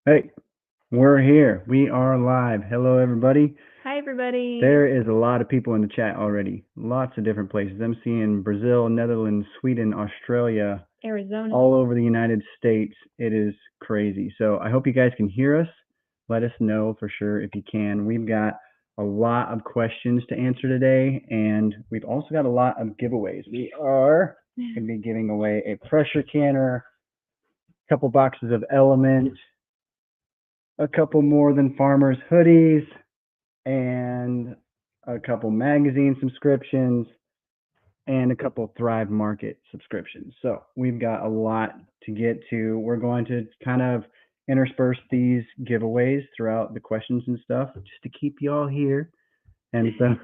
Hey, we're here. We are live. Hello, everybody. Hi, everybody. There is a lot of people in the chat already. Lots of different places. I'm seeing Brazil, Netherlands, Sweden, Australia, Arizona. all over the United States. It is crazy. So I hope you guys can hear us. Let us know for sure if you can. We've got a lot of questions to answer today, and we've also got a lot of giveaways. We are going to be giving away a pressure canner, a couple boxes of LMNT, a couple More Than Farmers hoodies, and a couple magazine subscriptions, and a couple Thrive Market subscriptions. So we've got a lot to get to. We're going to kind of intersperse these giveaways throughout the questions and stuff just to keep you all here. And so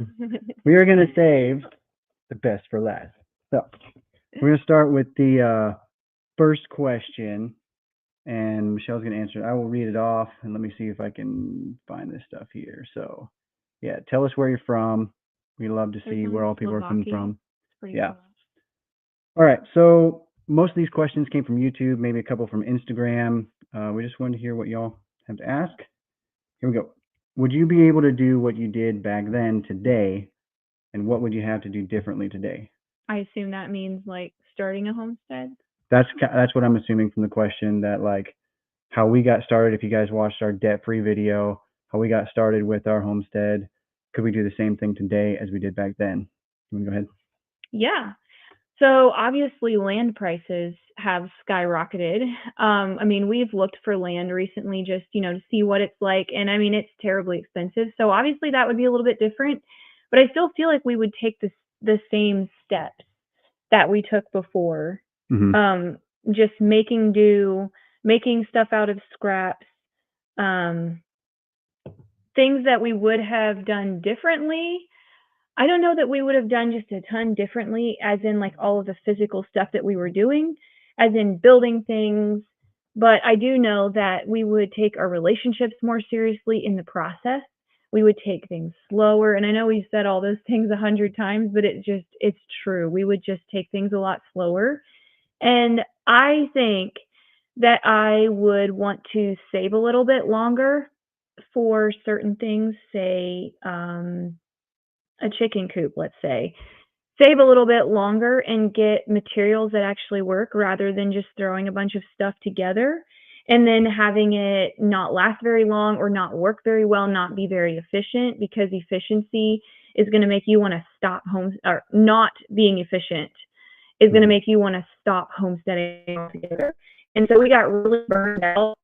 we are going to save the best for last. So we're going to start with the first question, and Michelle's going to answer it. I will read it off, and let me see if I can find this stuff here. So, yeah, tell us where you're from. We love to see where all people are coming from. Yeah. All right. So most of these questions came from YouTube, maybe a couple from Instagram. We just wanted to hear what y'all have to ask. Here we go. Would you be able to do what you did back then today, and what would you have to do differently today? I assume that means like starting a homestead. That's what I'm assuming from the question, that like how we got started. If you guys watched our debt-free video, how we got started with our homestead, could we do the same thing today as we did back then? You want to go ahead? Yeah. So obviously land prices have skyrocketed. I mean, we've looked for land recently just, to see what it's like. And I mean, it's terribly expensive. So obviously that would be a little bit different, but I still feel like we would take the same steps that we took before. Mm-hmm. Just making do, making stuff out of scraps, um, things that we would have done differently. I don't know that we would have done just a ton differently, as in like all of the physical stuff that we were doing, as in building things. But I do know that we would take our relationships more seriously in the process. We would take things slower. And I know we've said all those things 100 times, but it's true. We would just take things a lot slower. And I think that I would want to save a little bit longer for certain things, say, a chicken coop, let's say. Save a little bit longer and get materials that actually work rather than just throwing a bunch of stuff together and then having it not last very long or not work very well, not be very efficient, because efficiency is going to make you want to stop home, or not being efficient is going to make you want to stop homesteading altogether. And so we got really burned out,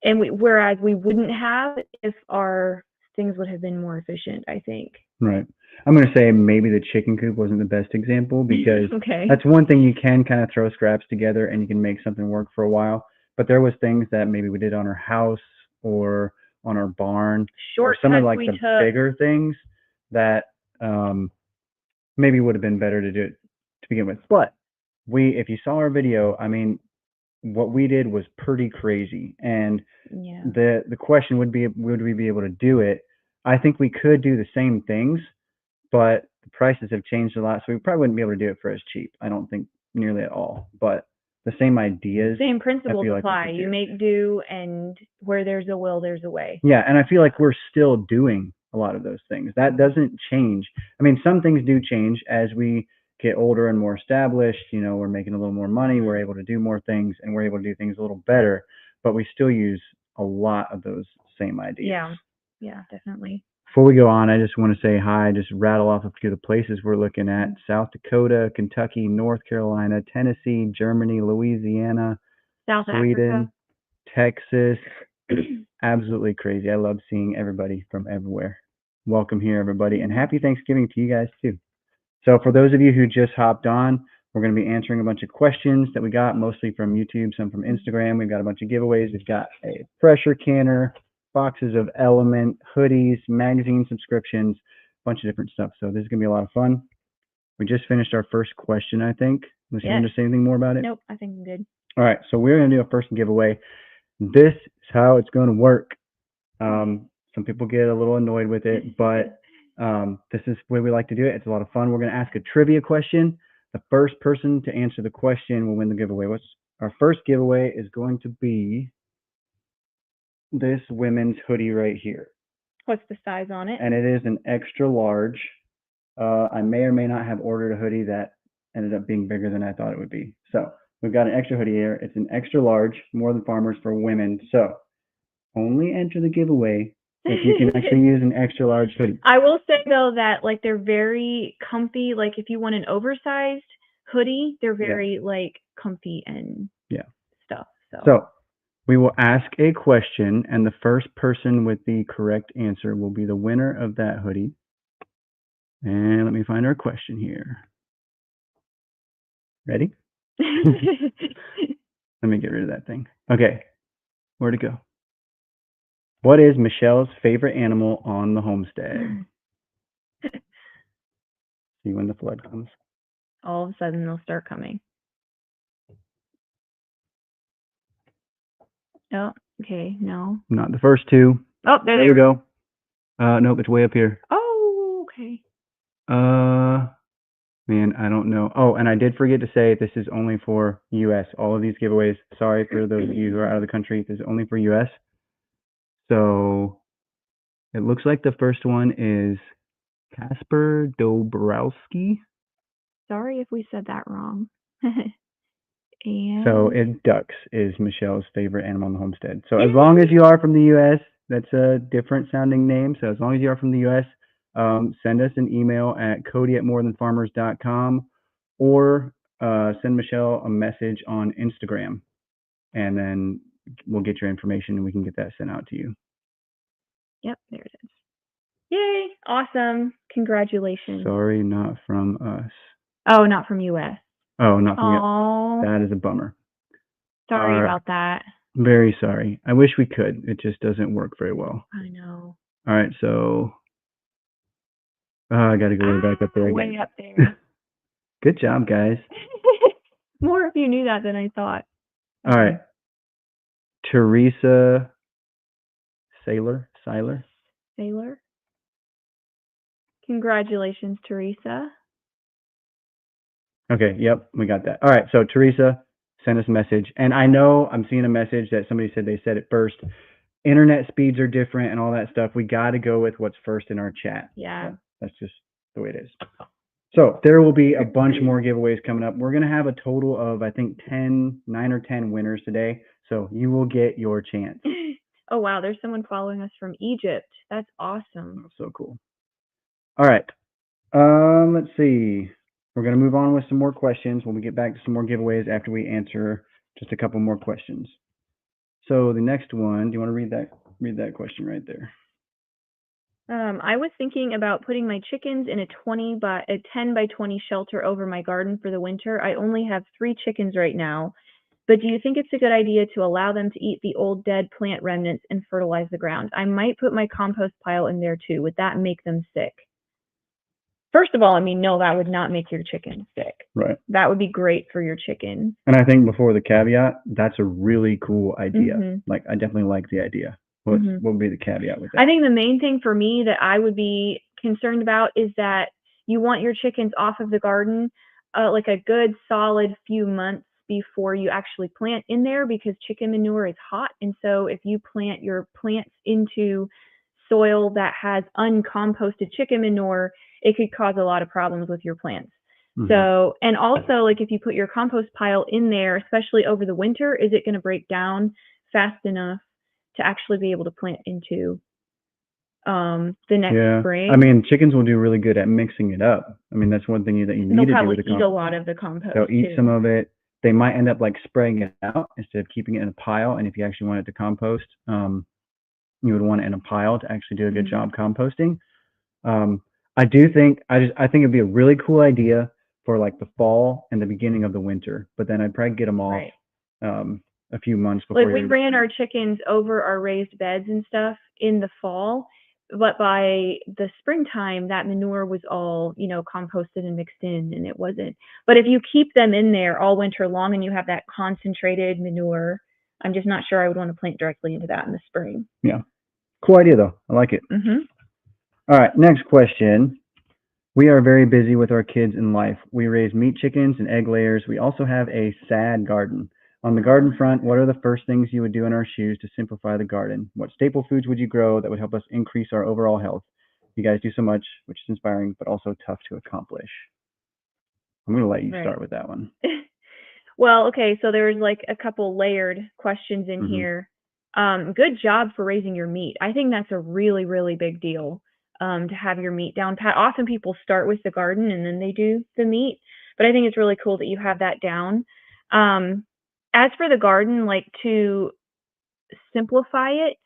and whereas we wouldn't have if our things would have been more efficient, I think. Right. I'm going to say maybe the chicken coop wasn't the best example, because Okay. that's one thing you can kind of throw scraps together and you can make something work for a while. But there was things that maybe we did on our house or on our barn, or some of Shortcuts like we the took. bigger things that maybe would have been better to do it to begin with. But if you saw our video, I mean, what we did was pretty crazy. And Yeah. the question would be, would we be able to do it? I think we could do the same things, but the prices have changed a lot, so we probably wouldn't be able to do it for as cheap. I don't think nearly at all. But the same ideas, Same I principles feel like we apply. could You do. make do, and where there's a will, there's a way. Yeah, and I feel like we're still doing a lot of those things. That doesn't change. I mean, some things do change as we get older and more established. We're making a little more money, we're able to do more things, and we're able to do things a little better, but we still use a lot of those same ideas. Yeah, definitely. Before we go on, I just want to say hi, just rattle off a few of the places we're looking at: South Dakota, Kentucky, North Carolina, Tennessee, Germany, Louisiana, South Sweden, Africa. Texas. Absolutely crazy. I love seeing everybody from everywhere. Welcome here, everybody, and happy Thanksgiving to you guys, too. So for those of you who just hopped on, we're going to be answering a bunch of questions that we got, mostly from YouTube, some from Instagram. We've got a bunch of giveaways. We've got a pressure canner, boxes of LMNT, hoodies, magazine subscriptions, a bunch of different stuff. So this is going to be a lot of fun. We just finished our first question, I think. Unless you want to say anything more about it? Nope, I think I'm good. All right, so we're going to do a first giveaway. This is how it's going to work. Some people get a little annoyed with it, but this is the way we like to do it. It's a lot of fun. We're going to ask a trivia question. The first person to answer the question will win the giveaway. Our first giveaway is going to be this women's hoodie right here. What's the size on it? And it is an extra large. I may or may not have ordered a hoodie that ended up being bigger than I thought it would be. So we've got an extra hoodie here. It's an extra large, More Than Farmers for women. So only enter the giveaway if you can actually use an extra large hoodie. I will say though that like they're very comfy. Like if you want an oversized hoodie, they're very like comfy and stuff. So we will ask a question, and the first person with the correct answer will be the winner of that hoodie. And let me find our question here. Ready? Let me get rid of that thing. Okay. Where'd it go? What is Michelle's favorite animal on the homestead? See when the flood comes. All of a sudden they'll start coming. Oh, okay. No. Not the first two. Oh, there we go. Nope, it's way up here. Oh, okay. Man, I don't know. Oh, and I did forget to say this is only for U.S. All of these giveaways. Sorry for those of you who are out of the country. This is only for U.S. So it looks like the first one is Kasper Dobrowski. Sorry if we said that wrong. And so ducks is Michelle's favorite animal on the homestead. So as long as you are from the U.S., that's a different sounding name. So as long as you are from the U.S., send us an email at cody@morethanfarmers.com or send Michelle a message on Instagram, and then we'll get your information and we can get that sent out to you. Yep, there it is. Yay! Awesome. Congratulations. Sorry, not from us. Oh, not from U.S. Oh, not from U.S. That is a bummer. Sorry about that. Very sorry. I wish we could. It just doesn't work very well. I know. All right, so I got to go way back up there again. Way up there. Good job, guys. More if you knew that than I thought. All right. Teresa Saylor. Congratulations, Teresa. Okay, yep, we got that. All right, so Teresa, send us a message. And I know I'm seeing a message that somebody said they said it first. Internet speeds are different and all that stuff. We got to go with what's first in our chat. Yeah. So that's just the way it is. So there will be a bunch more giveaways coming up. We're going to have a total of, I think, 9 or 10 winners today. So you will get your chance. Oh, wow. There's someone following us from Egypt. That's awesome. Oh, so cool. All right. Let's see. We're going to move on with some more questions when we get back to some more giveaways after we answer just a couple more questions. So the next one, do you want to read that question right there? I was thinking about putting my chickens in a 10 by 20 shelter over my garden for the winter. I only have 3 chickens right now, but do you think it's a good idea to allow them to eat the old dead plant remnants and fertilize the ground? I might put my compost pile in there too. Would that make them sick? First of all, I mean, no, that would not make your chicken sick. Right. That would be great for your chicken. And I think before the caveat, that's a really cool idea. Like, I definitely like the idea. What would be the caveat with that? I think the main thing for me that I would be concerned about is that you want your chickens off of the garden like a good solid few months before you actually plant in there, because chicken manure is hot. And so if you plant your plants into soil that has uncomposted chicken manure, it could cause a lot of problems with your plants. So, and also, like, if you put your compost pile in there, especially over the winter, is it going to break down fast enough to actually be able to plant into the next spring? I mean, chickens will do really good at mixing it up. I mean, that's one thing that you need to do with the compost. They'll probably eat a lot of the compost. They'll eat some of it. They might end up like spraying it out instead of keeping it in a pile. And if you actually want it to compost, you would want it in a pile to actually do a good job composting. I think it'd be a really cool idea for like the fall and the beginning of the winter, but then I'd probably get them off a few months before. Like, we ran our chickens over our raised beds and stuff in the fall, but by the springtime, that manure was all, you know, composted and mixed in, and it wasn't. But if you keep them in there all winter long and you have that concentrated manure, I'm just not sure I would want to plant directly into that in the spring. Yeah. Cool idea, though. I like it. All right, next question. We are very busy with our kids in life. We raise meat chickens and egg layers. We also have a sad garden. On the garden front, what are the first things you would do in our shoes to simplify the garden? What staple foods would you grow that would help us increase our overall health? You guys do so much, which is inspiring, but also tough to accomplish. I'm going to let you start with that one. Well, okay, so there's like a couple layered questions in here. Good job for raising your meat. I think that's a really, really big deal, to have your meat down pat. Often people start with the garden and then they do the meat, but I think it's really cool that you have that down. As for the garden, like to simplify it,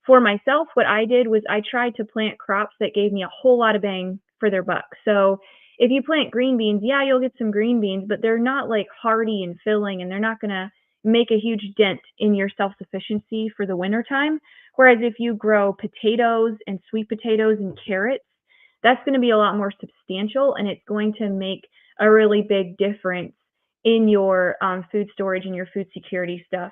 for myself, what I did was I tried to plant crops that gave me a whole lot of bang for their buck. So if you plant green beans, yeah, you'll get some green beans, but they're not like hardy and filling, and they're not going to make a huge dent in your self-sufficiency for the wintertime. Whereas if you grow potatoes and sweet potatoes and carrots, that's going to be a lot more substantial, and it's going to make a really big difference in your food storage and your food security stuff.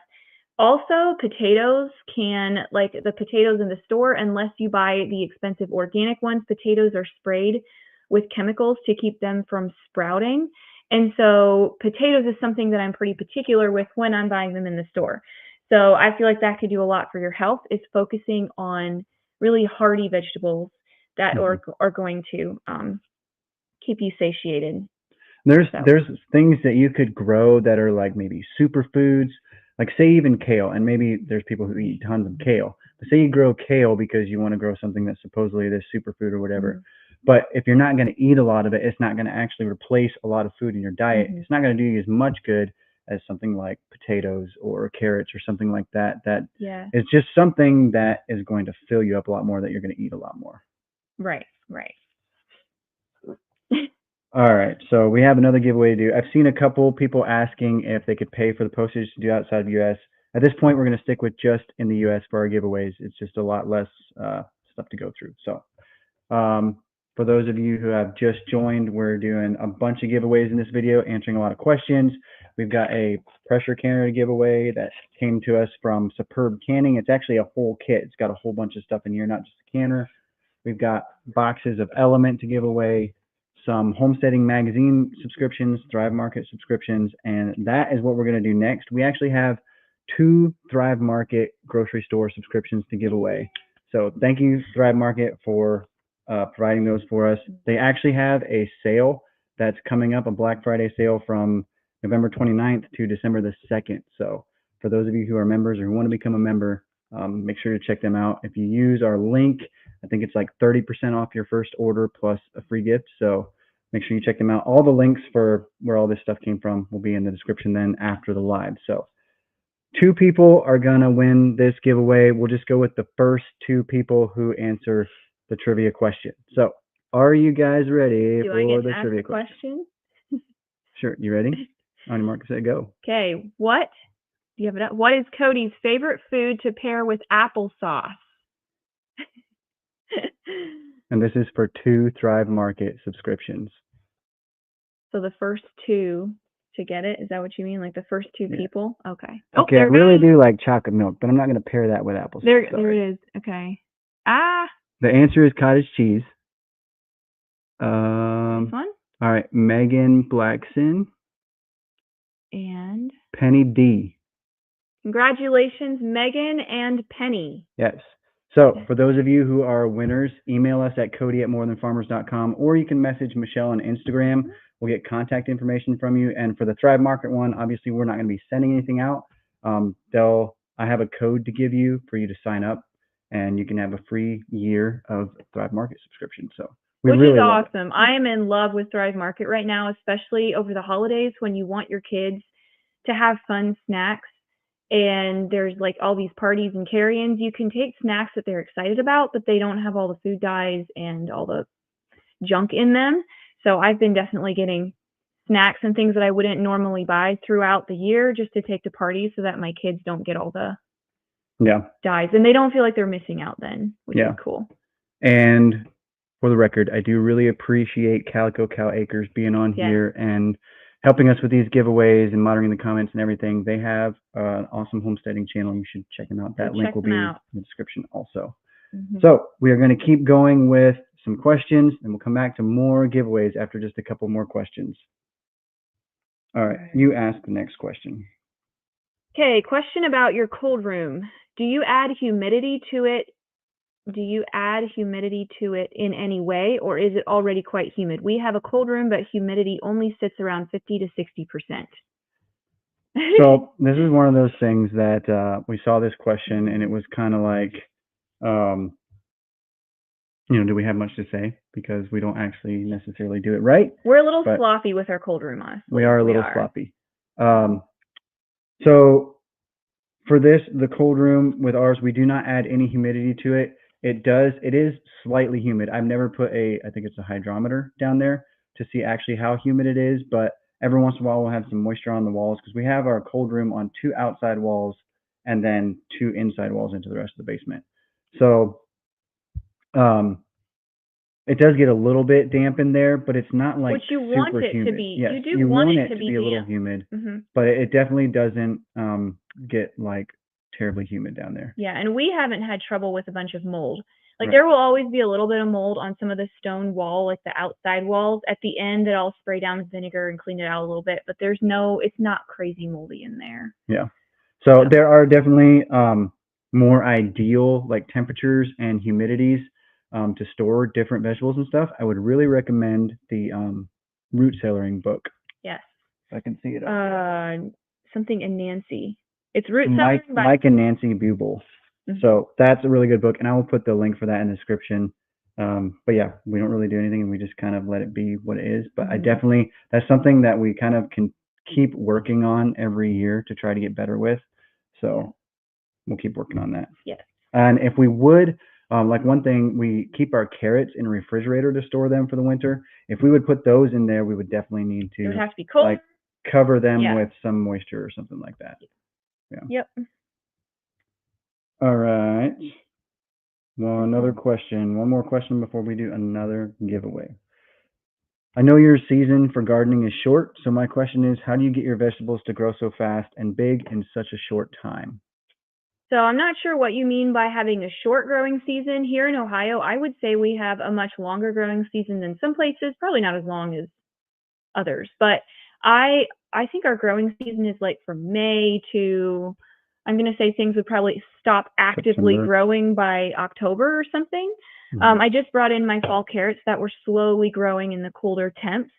Also, potatoes can, like the potatoes in the store, unless you buy the expensive organic ones, potatoes are sprayed with chemicals to keep them from sprouting. And so potatoes is something that I'm pretty particular with when I'm buying them in the store. So I feel like that could do a lot for your health, is focusing on really hardy vegetables that are going to keep you satiated. There's things that you could grow that are like maybe superfoods, like say even kale, and maybe there's people who eat tons of kale. But say you grow kale because you want to grow something that's supposedly this superfood or whatever. But if you're not going to eat a lot of it, it's not going to actually replace a lot of food in your diet. It's not going to do you as much good as something like potatoes or carrots or something like that. That is just something that is going to fill you up a lot more, that you're going to eat a lot more. Right. All right, so we have another giveaway to do. I've seen a couple people asking if they could pay for the postage to do outside of the U.S. At this point, we're going to stick with just in the U.S. for our giveaways. It's just a lot less stuff to go through. So for those of you who have just joined, we're doing a bunch of giveaways in this video, answering a lot of questions. We've got a pressure canner giveaway that came to us from Superb Canning. It's actually a whole kit. It's got a whole bunch of stuff in here, not just a canner. We've got boxes of LMNT to give away, some Homesteading magazine subscriptions, Thrive Market subscriptions, and that is what we're going to do next. We actually have 2 Thrive Market grocery store subscriptions to give away. So thank you, Thrive Market, for providing those for us. They actually have a sale that's coming up, a Black Friday sale from November 29th to December the 2nd. So for those of you who are members or who want to become a member, make sure to check them out. If you use our link, I think it's like 30% off your first order plus a free gift. So make sure you check them out. All the links for where all this stuff came from will be in the description then after the live. So 2 people are going to win this giveaway. We'll just go with the first 2 people who answer the trivia question. So are you guys ready for the trivia question? Sure. You ready? On your mark, set, go. Okay. What is Cody's favorite food to pair with applesauce? And this is for 2 Thrive Market subscriptions. So the first 2 to get it, is that what you mean? Like the first 2 people? Okay. Okay, I really do like chocolate milk, but I'm not going to pair that with applesauce. There it is. Okay. The answer is cottage cheese. This one? All right, Megan Blackson. And? Penny D. Congratulations, Megan and Penny. Yes. So for those of you who are winners, email us at cody@morethanfarmers.com, or you can message Michelle on Instagram. We'll get contact information from you. And for the Thrive Market one, obviously we're not going to be sending anything out. I have a code to give you for you to sign up, and you can have a free year of Thrive Market subscription. So which is awesome. I am in love with Thrive Market right now, especially over the holidays when you want your kids to have fun snacks. And there's like all these parties and carry-ins. You can take snacks that they're excited about, but they don't have all the food dyes and all the junk in them. So I've been definitely getting snacks and things that I wouldn't normally buy throughout the year just to take to parties so that my kids don't get all the dyes. And they don't feel like they're missing out then, which is cool. And for the record, I do really appreciate Calico Cow Acres being on here and helping us with these giveaways and monitoring the comments and everything. They have an awesome homesteading channel. You should check them out. That link will be in the description also. So we are going to keep going with some questions, and we'll come back to more giveaways after just a couple more questions. All right, you ask the next question. Okay, question about your cold room. Do you add humidity to it? Do you add humidity to it in any way, or is it already quite humid? We have a cold room, but humidity only sits around 50 to 60%. So this is one of those things that we saw this question, and it was kind of like, do we have much to say? Because we don't actually necessarily do it right. We're a little sloppy with our cold room, honestly. We are a little sloppy. So for this, the cold room with ours, we do not add any humidity to it. It is slightly humid. I've never put I think it's a hydrometer down there to see actually how humid it is, but every once in a while we'll have some moisture on the walls because we have our cold room on 2 outside walls and then 2 inside walls into the rest of the basement. So it does get a little bit damp in there, but it's not like Which you want super it humid. to be. Yes, You do want it to be a little humid, but it definitely doesn't get like terribly humid down there. Yeah, and we haven't had trouble with a bunch of mold. Like there will always be a little bit of mold on some of the stone wall, like the outside walls. At the end, that I'll spray down with vinegar and clean it out a little bit, but it's not crazy moldy in there. Yeah. So there are definitely more ideal like temperatures and humidities to store different vegetables and stuff. I would really recommend the root cellaring book. Yes. If I can see it. Something in Nancy. It's root cellaring by Mike and Nancy Bubel. So that's a really good book, and I will put the link for that in the description. But yeah, we don't really do anything, and we just kind of let it be what it is. But I definitely, that's something that we kind of can keep working on every year to try to get better with. So we'll keep working on that. Yes. And if we would, like one thing, we keep our carrots in a refrigerator to store them for the winter. If we would put those in there, we would definitely need to, it would have to be cold. Like cover them with some moisture or something like that. Yeah. Yep. All right. Well, another question. One more question before we do another giveaway. I know your season for gardening is short, so my question is, how do you get your vegetables to grow so fast and big in such a short time? So I'm not sure what you mean by having a short growing season. Here in Ohio, I would say we have a much longer growing season than some places, probably not as long as others, but I think our growing season is like from May to, I'm going to say things would probably stop actively growing by October or something. I just brought in my fall carrots that were slowly growing in the colder temps.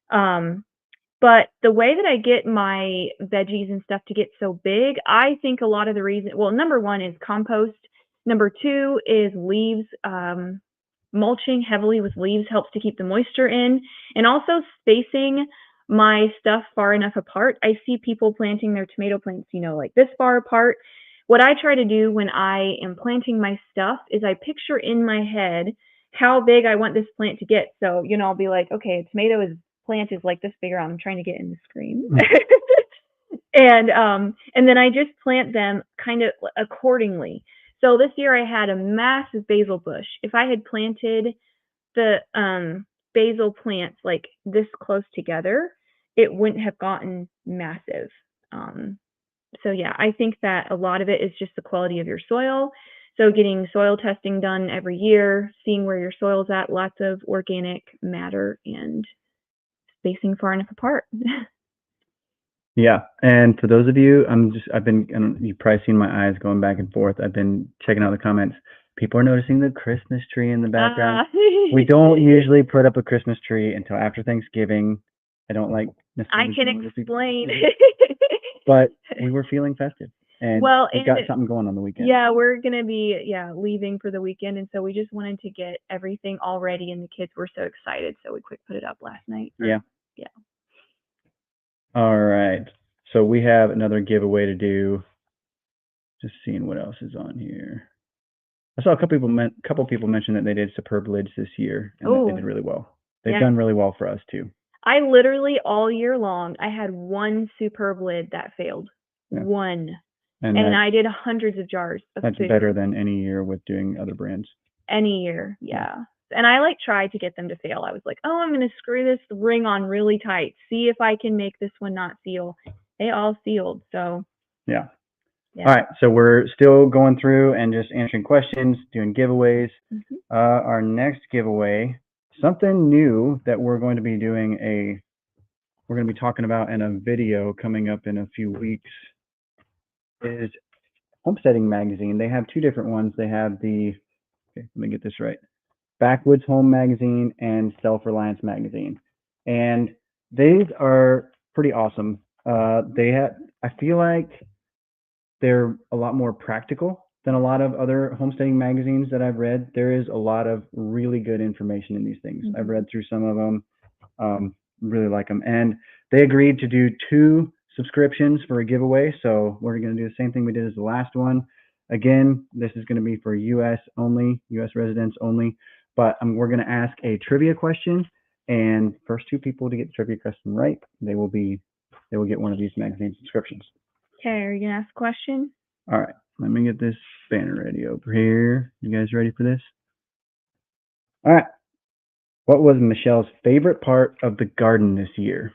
But the way that I get my veggies and stuff to get so big, I think a lot of the reason, well, number one is compost. Number two is leaves. Mulching heavily with leaves helps to keep the moisture in, and also spacing my stuff far enough apart. I see people planting their tomato plants, like this far apart. What I try to do when I am planting my stuff is I picture in my head how big I want this plant to get. So, I'll be like, okay, a tomato plant is like this bigger. I'm trying to get in the screen. And then I just plant them kind of accordingly. So this year I had a massive basil bush. If I had planted the basil plants like this close together, it wouldn't have gotten massive. So yeah, I think that a lot of it is just the quality of your soil. So getting soil testing done every year, seeing where your soil's at, lots of organic matter, and spacing far enough apart. Yeah, and for those of you, you've probably seen my eyes going back and forth. I've been checking out the comments. People are noticing the Christmas tree in the background. We don't usually put up a Christmas tree until after Thanksgiving. I don't like necessarily. I can explain. But we were feeling festive, and we got something going on the weekend. Yeah, we're gonna be leaving for the weekend, and so we just wanted to get everything all ready, and the kids were so excited, so we quick put it up last night. Yeah. All right. So we have another giveaway to do. Just seeing what else is on here. I saw a couple people mention that they did superb lids this year, and that they did really well. They've done really well for us too. I literally all year long, I had one superb lid that failed. Yeah. One. And I did hundreds of jars of That's food. Better than any year with doing other brands. Any year, yeah. And I tried to get them to fail. I was like, oh, I'm going to screw this ring on really tight. See if I can make this one not seal. They all sealed, so. Yeah. All right, so we're still going through and just answering questions, doing giveaways. Our next giveaway, something new that we're going to be talking about in a video coming up in a few weeks. is Homesteading magazine. They have two different ones. They have the, okay, let me get this right, Backwoods Home magazine and Self-Reliance magazine. And these are pretty awesome. I feel like they're a lot more practical than a lot of other homesteading magazines that I've read. There is a lot of really good information in these things. I've read through some of them, really like them. And they agreed to do 2 subscriptions for a giveaway. So we're going to do the same thing we did as the last one. Again, this is going to be for US only, US residents only. But we're going to ask a trivia question, and first 2 people to get the trivia question right, they will get one of these magazine subscriptions. Okay, are you gonna ask a question? All right, let me get this banner ready over here. You guys ready for this? All right. What was Michelle's favorite part of the garden this year?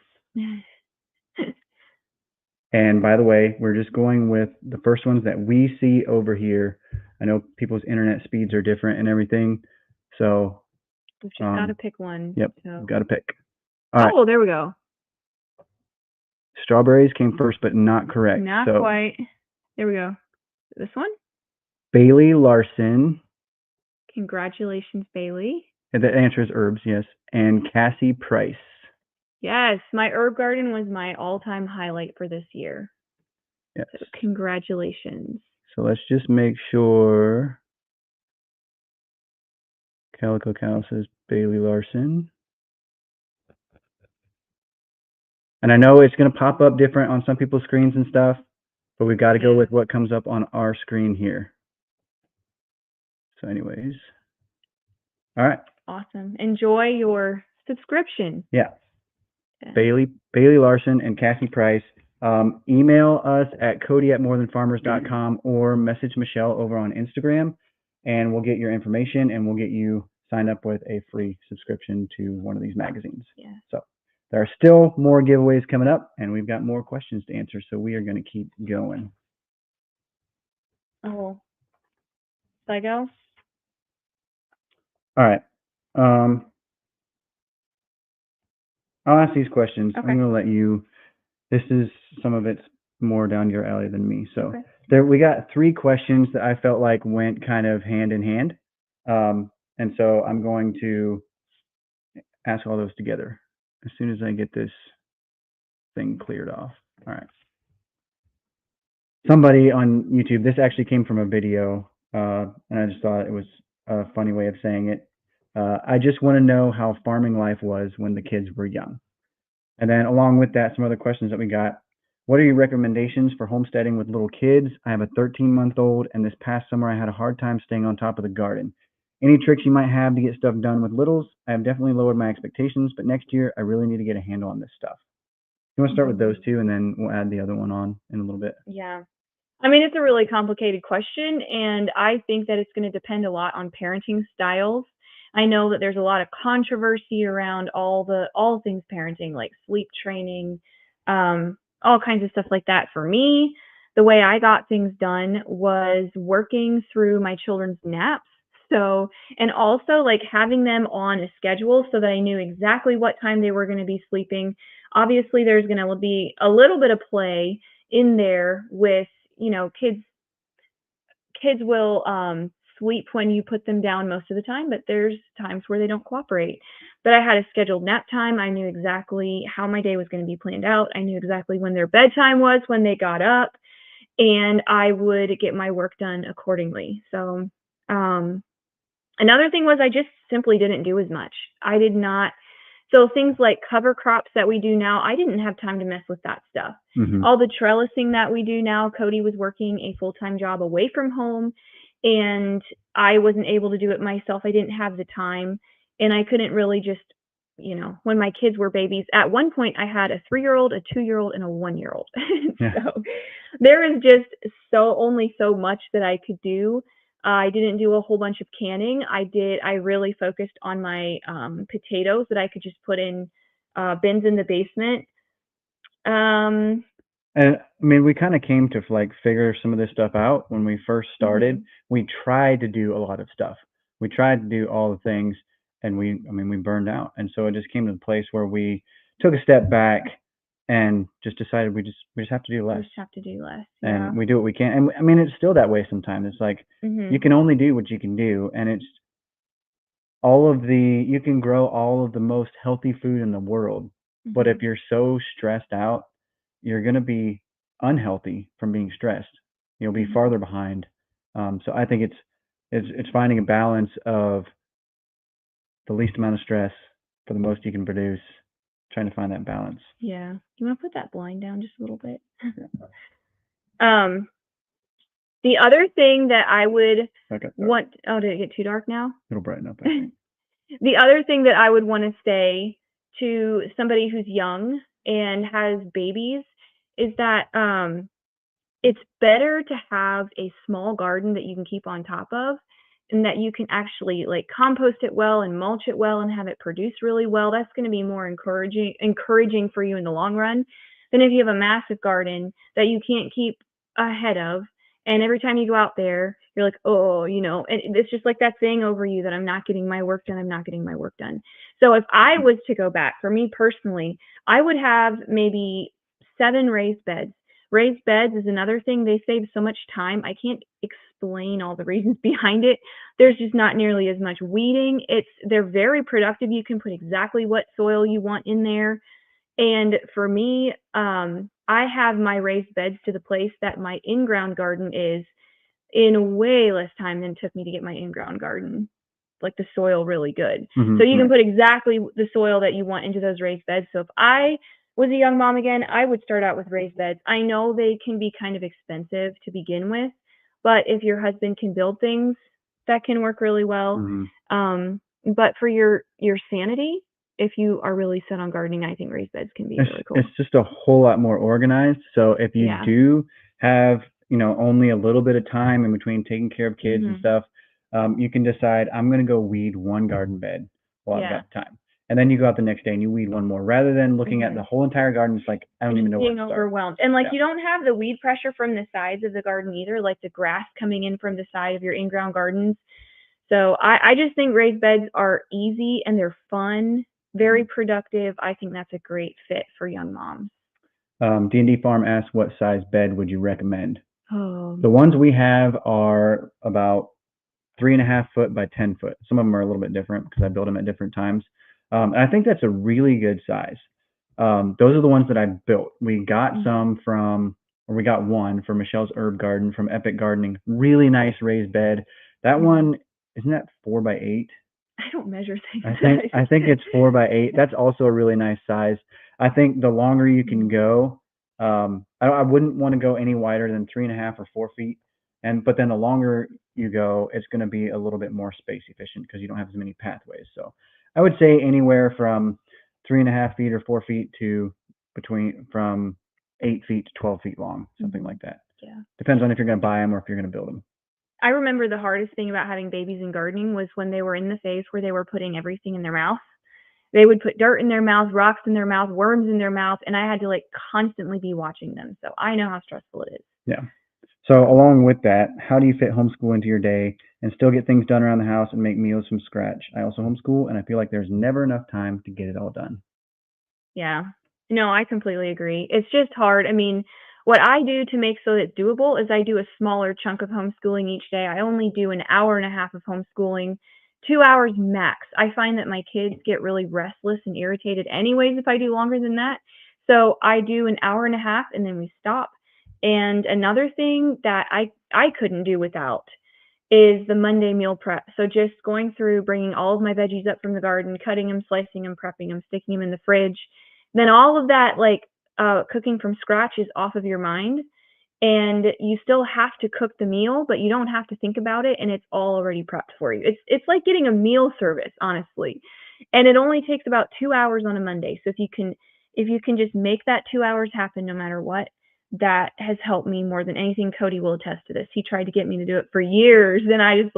And by the way, we're just going with the first ones that we see over here. I know people's internet speeds are different and everything, so we've just got to pick one. Yep, so. got to pick. All right. There we go. Strawberries came first, but not correct. Not quite. There we go. This one? Bailey Larson. Congratulations, Bailey. And the answer is herbs, yes. And Cassie Price. Yes, my herb garden was my all-time highlight for this year. Yes. So congratulations. So let's just make sure. Calico Cow says Bailey Larson. And I know it's going to pop up different on some people's screens and stuff, but we've got to go with what comes up on our screen here. So anyways. All right. Awesome. Enjoy your subscription. Yeah. Bailey Larson and Cassie Price. Email us at cody@morethanfarmers.com or message Michelle over on Instagram, and we'll get your information and we'll get you signed up with a free subscription to one of these magazines. Yeah. So there are still more giveaways coming up, and we've got more questions to answer, so we are going to keep going. Oh. Should I go? All right. I'll ask these questions. Okay. I'm going to let you. This is some of it's more down your alley than me. So there, we got 3 questions that I felt like went kind of hand in hand. And so I'm going to ask all those together as soon as I get this thing cleared off. All right. Somebody on YouTube, this actually came from a video, and I just thought it was a funny way of saying it. I just want to know how farming life was when the kids were young. And then along with that, some other questions that we got. What are your recommendations for homesteading with little kids? I have a 13-month-old, and this past summer I had a hard time staying on top of the garden. Any tricks you might have to get stuff done with littles? I have definitely lowered my expectations, but next year I really need to get a handle on this stuff. You want to start with those 2, and then we'll add the other one on in a little bit? Yeah. I mean, it's a really complicated question, and I think that it's going to depend a lot on parenting styles. I know that there's a lot of controversy around all things parenting, like sleep training, all kinds of stuff like that. For me, the way I got things done was working through my children's naps. So, and also like having them on a schedule so that I knew exactly what time they were going to be sleeping. Obviously, there's going to be a little bit of play in there with, you know, kids will sleep when you put them down most of the time, but there's times where they don't cooperate. But I had a scheduled nap time. I knew exactly how my day was going to be planned out. I knew exactly when their bedtime was, when they got up, and I would get my work done accordingly. So another thing was I just simply didn't do as much. I did not. So things like cover crops that we do now, I didn't have time to mess with that stuff. All the trellising that we do now, Cody was working a full-time job away from home, and I wasn't able to do it myself. I didn't have the time, and I couldn't really just, you know, when my kids were babies. At one point, I had a 3-year-old, a 2-year-old, and a 1-year-old. Yeah. So there is just only so much that I could do. I didn't do a whole bunch of canning. I really focused on my potatoes that I could just put in bins in the basement. And I mean, we kind of came to like figure some of this stuff out when we first started. We tried to do a lot of stuff. We tried to do all the things, and we burned out. And so it just came to the place where we took a step back and just decided we just have to do We less. just have to do less. And Yeah. we do what we can. And I mean, it's still that way sometimes. It's like you can only do what you can do, and it's you can grow all of the most healthy food in the world, but if you're so stressed out, you're going to be unhealthy from being stressed. You'll be farther behind. So I think it's finding a balance of the least amount of stress for the most you can produce, trying to find that balance. Yeah. You want to put that blind down just a little bit? The other thing that I would want, oh, did it get too dark now? It'll brighten up, I think. The other thing that I would want to say to somebody who's young and has babies is that it's better to have a small garden that you can keep on top of and that you can actually like compost it well and mulch it well and have it produce really well. That's going to be more encouraging for you in the long run than if you have a massive garden that you can't keep ahead of. And every time you go out there, you're like, oh, and it's just like that saying over you that I'm not getting my work done. I'm not getting my work done. So if I was to go back, for me personally, I would have maybe 7 raised beds. Raised beds is another thing. They save so much time. I can't explain all the reasons behind it. There's just not nearly as much weeding. They're very productive. You can put exactly what soil you want in there. And for me, I have my raised beds to the place that my in-ground garden is in way less time than it took me to get my in-ground garden, like the soil really good. So you can put exactly the soil that you want into those raised beds. So if I was a young mom again, I would start out with raised beds. I know they can be kind of expensive to begin with, but if your husband can build things, that can work really well. But for your sanity, if you are really set on gardening, I think raised beds can be really cool. It's just a whole lot more organized. So if you do have, only a little bit of time in between taking care of kids and stuff, you can decide, I'm going to go weed one garden bed while I've got time. And then you go out the next day and you weed one more, rather than looking at the whole entire garden. It's like, I don't even know where to start. Being overwhelmed. And you don't have the weed pressure from the sides of the garden either, like the grass coming in from the side of your in-ground gardens. So I just think raised beds are easy and they're fun, very productive. I think that's a great fit for young moms. D&D Farm asks, what size bed would you recommend? The ones we have are about 3.5 foot by 10 foot. Some of them are a little bit different because I build them at different times. And I think that's a really good size. Those are the ones that I built. We got we got one from Michelle's Herb Garden from Epic Gardening. Really nice raised bed. That one, isn't that 4 by 8? I don't measure things. I think it's 4 by 8. That's also a really nice size. I think the longer you can go, I wouldn't want to go any wider than 3.5 or 4 feet. But then the longer you go, it's going to be a little bit more space efficient because you don't have as many pathways. So I would say anywhere from 3.5 feet or 4 feet to from 8 feet to 12 feet long, something like that. Yeah. Depends on if you're going to buy them or if you're going to build them. I remember the hardest thing about having babies in gardening was when they were in the phase where they were putting everything in their mouth. They would put dirt in their mouth, rocks in their mouth, worms in their mouth, and I had to constantly be watching them. So I know how stressful it is. Yeah. So along with that, how do you fit homeschool into your day and still get things done around the house and make meals from scratch? I also homeschool, and I feel like there's never enough time to get it all done. Yeah. No, I completely agree. It's just hard. I mean, what I do to make so it's doable is I do a smaller chunk of homeschooling each day. I only do an hour and a half of homeschooling, 2 hours max. I find that my kids get really restless and irritated anyways if I do longer than that. So I do an hour and a half and then we stop. And another thing that I couldn't do without is the Monday meal prep. So just going through, bringing all of my veggies up from the garden, cutting them, slicing them, prepping them, sticking them in the fridge. Then all of that, cooking from scratch is off of your mind. And you still have to cook the meal, but you don't have to think about it, and it's all already prepped for you. It's like getting a meal service, honestly. And it only takes about 2 hours on a Monday. So if you can just make that 2 hours happen no matter what, that has helped me more than anything. Cody will attest to this. He tried to get me to do it for years, and I just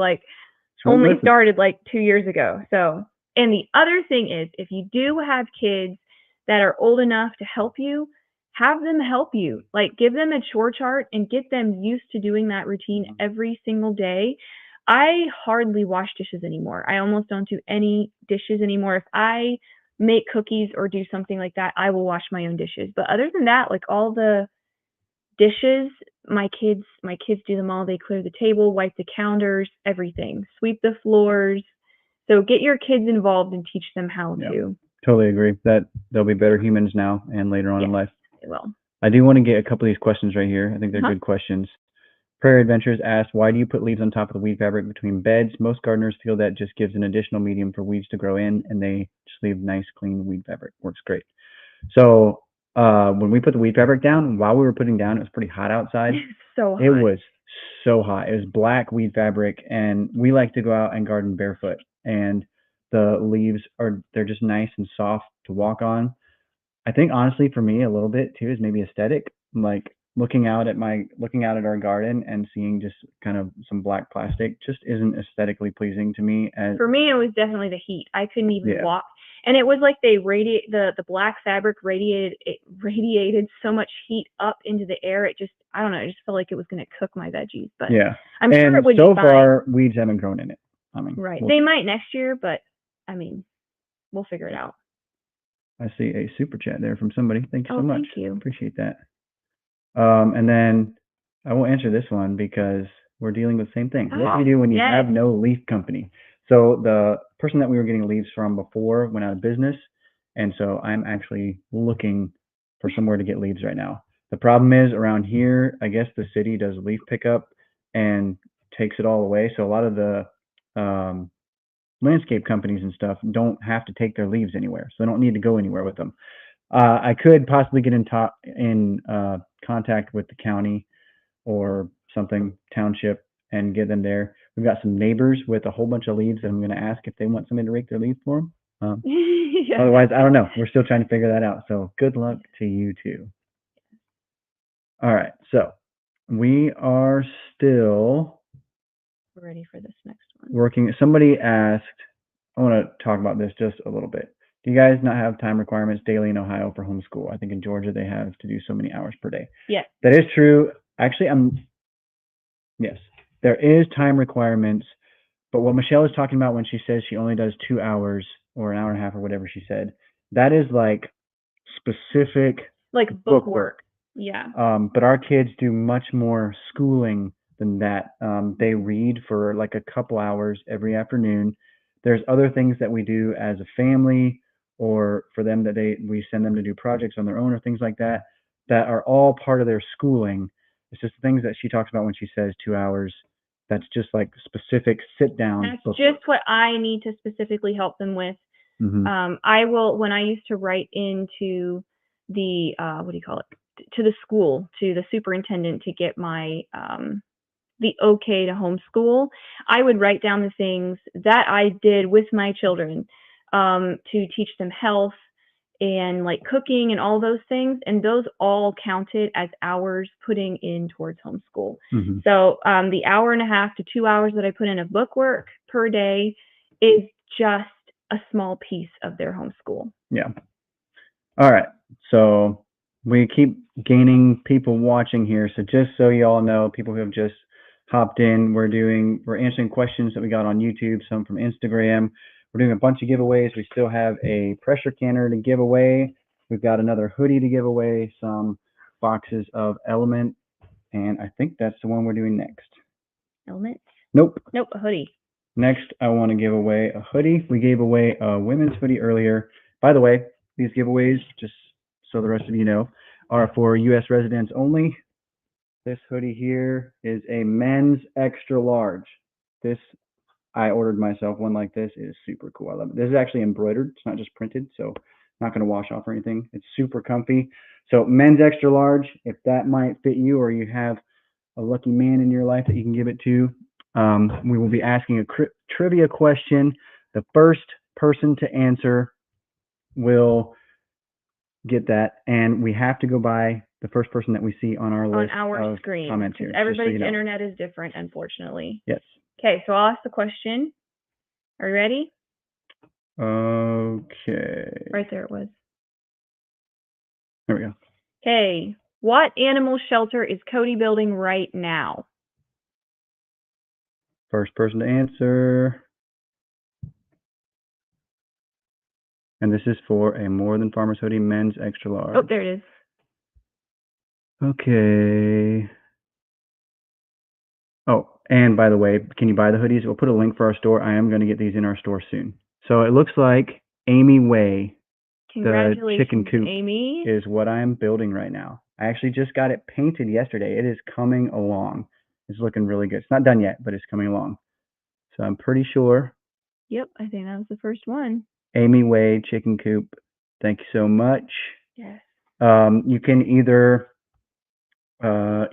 only started 2 years ago. So, and the other thing is, if you do have kids that are old enough to help you, have them help you. Give them a chore chart and get them used to doing that routine every single day. I hardly wash dishes anymore. I almost don't do any dishes anymore. If I make cookies or do something like that, I will wash my own dishes. But other than that, like all the dishes, my kids do them all. They clear the table, wipe the counters, everything, sweep the floors. So get your kids involved and teach them how to. Totally agree that they'll be better humans now and later on in life. They will. I do want to get a couple of these questions right here. I think they're good questions. Prairie Adventures asked, why do you put leaves on top of the weed fabric between beds? Most gardeners feel that just gives an additional medium for weeds to grow in, and they just leave nice, clean weed fabric. Works great. So when we put the weed fabric down, while we were putting down, it was pretty hot outside. So hot. It was so hot. It was black weed fabric, and we like to go out and garden barefoot. And the leaves they're just nice and soft to walk on. I think honestly for me a little bit too is maybe aesthetic. Like looking out at our garden and seeing just kind of some black plastic just isn't aesthetically pleasing to me. As for me, it was definitely the heat. I couldn't even walk, and it was like the black fabric radiated so much heat up into the air. It just, I don't know, I just felt like it was going to cook my veggies. But I'm sure it would be fine. So far, weeds haven't grown in it. I mean, they might next year, but I mean, we'll figure it out. I see a super chat there from somebody. Thank you so much. Thank you. Appreciate that. And then I will answer this one because we're dealing with the same thing. What do you do when you have no leaf company? So the person that we were getting leaves from before went out of business, and so I'm actually looking for somewhere to get leaves right now. The problem is around here, I guess the city does leaf pickup and takes it all away. So a lot of the landscape companies and stuff don't have to take their leaves anywhere, so they don't need to go anywhere with them. I could possibly get in contact with the county or something, township, and get them there. We've got some neighbors with a whole bunch of leaves, and I'm going to ask if they want somebody to rake their leaves for them. Otherwise, I don't know. We're still trying to figure that out. So good luck to you too. All right. So we are still ready for this next one. Working. Somebody asked, I want to talk about this just a little bit. Do you guys not have time requirements daily in Ohio for homeschool? I think in Georgia they have to do so many hours per day. Yes. That is true. Actually, yes, there is time requirements, but what Michelle is talking about when she says she only does 2 hours or an hour and a half or whatever she said, that is like specific like book work. Yeah. But our kids do much more schooling than that. They read for like a couple hours every afternoon. There's other things that we do as a family, or for them that we send them to do projects on their own or things like that, that are all part of their schooling. It's just things that she talks about when she says 2 hours. That's just like specific sit down. That's just what I need to specifically help them with. I will, when I used to write into the, what do you call it? To the school, to the superintendent to get my, the okay to homeschool, I would write down the things that I did with my children to teach them health and like cooking and all those things. And those all counted as hours putting in towards homeschool. So the hour and a half to 2 hours that I put in of book work per day is just a small piece of their homeschool. Yeah. All right. So we keep gaining people watching here. So just so you all know, people who have just hopped in, we're answering questions that we got on YouTube, some from Instagram. We're doing a bunch of giveaways. We still have a pressure canner to give away. We've got another hoodie to give away, some boxes of LMNT, and I think that's the one we're doing next. LMNT? Nope, a hoodie. Next, I want to give away a hoodie. We gave away a women's hoodie earlier. By the way, these giveaways, just so the rest of you know, are for U.S. residents only. This hoodie here is a men's extra large. This, I ordered myself one like this. It is super cool. I love it. This is actually embroidered. It's not just printed, so not going to wash off or anything. It's super comfy. So men's extra large, if that might fit you or you have a lucky man in your life that you can give it to, we will be asking a trivia question. The first person to answer will get that, and we have to go by the first person that we see on our list of screen. Comments here. Everybody's internet is different, unfortunately. Yes. Okay, so I'll ask the question. Are you ready? Okay. Right there it was. There we go. Okay. What animal shelter is Cody building right now? First person to answer. And this is for a More Than Farmers hoodie, men's extra large. Oh, there it is. Okay. Oh, and by the way, can you buy the hoodies? We'll put a link for our store. I am going to get these in our store soon. So it looks like Amy Way, the Congratulations, chicken coop, Amy. is what I am building right now. I actually just got it painted yesterday. It is coming along. It's looking really good. It's not done yet, but it's coming along. So I'm pretty sure. Yep, I think that was the first one. Amy Way, chicken coop. Thank you so much. Yes. You can either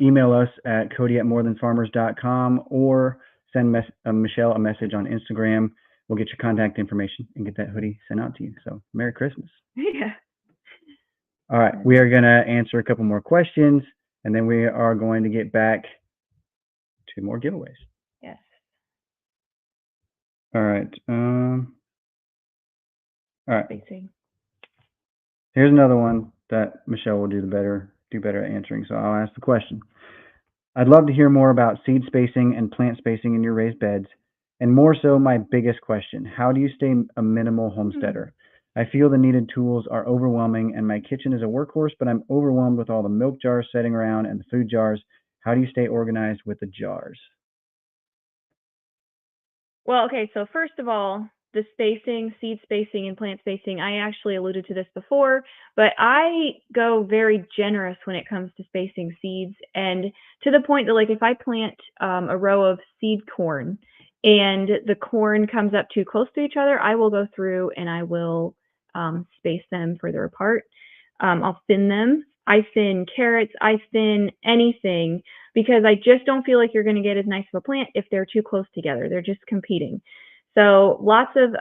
email us at cody@morethanfarmers.com or send Michelle a message on Instagram. We'll get your contact information and get that hoodie sent out to you. So Merry Christmas. Yeah. All right, we are going to answer a couple more questions, and then we are going to get back to more giveaways. Yes. All right. All right. Spacing. Here's another one that Michelle will do better at answering. So I'll ask the question. I'd love to hear more about seed spacing and plant spacing in your raised beds, and more so my biggest question, how do you stay a minimal homesteader? I feel the needed tools are overwhelming, and my kitchen is a workhorse, but I'm overwhelmed with all the milk jars sitting around and the food jars. How do you stay organized with the jars? Well, okay, so first of all, the spacing, seed spacing and plant spacing, I actually alluded to this before, but I go very generous when it comes to spacing seeds, and to the point that, like, if I plant a row of seed corn and the corn comes up too close to each other, I will go through and I will space them further apart. I'll thin them. I thin carrots, I thin anything, because I just don't feel like you're going to get as nice of a plant if they're too close together. They're just competing. So lots of